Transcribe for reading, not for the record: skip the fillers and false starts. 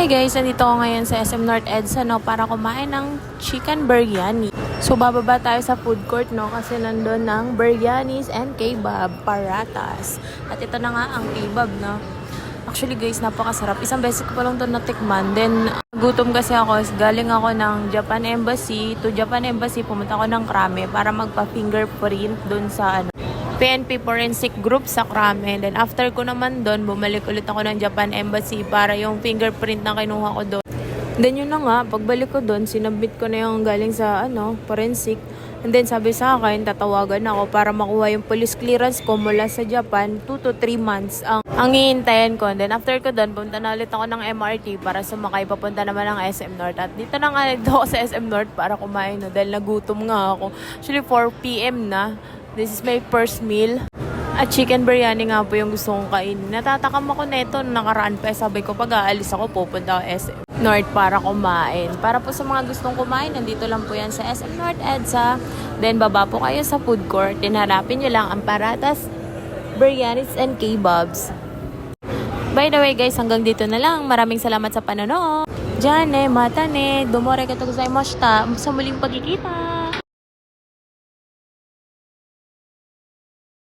Hi guys, nandito ako ngayon sa SM North EDSA para kumain ng chicken biryani. So bababa tayo sa food court kasi nandun ng biryanis and kebab, paratas. At ito na nga ang kebab Actually guys, napakasarap. Isang beses ko pa lang ito natikman. Then gutom kasi ako. Galing ako ng Japan Embassy. To Japan Embassy, pumunta ako ng Krame para magpa-fingerprint dun sa PNP Forensic Group sa Krame. Then after ko naman doon, bumalik ulit ako ng Japan Embassy para yung fingerprint na kinuha ko doon. Then yun na nga, pagbalik ko doon, sinabit ko na yung galing sa forensic. And then sabi sa akin, tatawagan ako para makuha yung police clearance ko mula sa Japan. 2 to 3 months ang hihintayin ko. And then after ko doon, punta na ulit ako ng MRT para sumakay papunta naman ng SM North. At dito na nga dito ako sa SM North para kumain dahil nagutom nga ako. Actually 4 PM na. This is my first meal. At chicken biryani nga po yung gusto kong kainin. Natatakam ako neto nung nakaraan pa. Sabi ko pag aalis ako, pupunta ako SM North para kumain. Para po sa mga gustong kumain, nandito lang po yan sa SM North EDSA. Then baba po kayo sa food court. Hanapin nyo lang ang paratas, biryanis, and kebabs. By the way guys, hanggang dito na lang. Maraming salamat sa panonood. Jane, matane, dumore ka to sa muling pagkikita.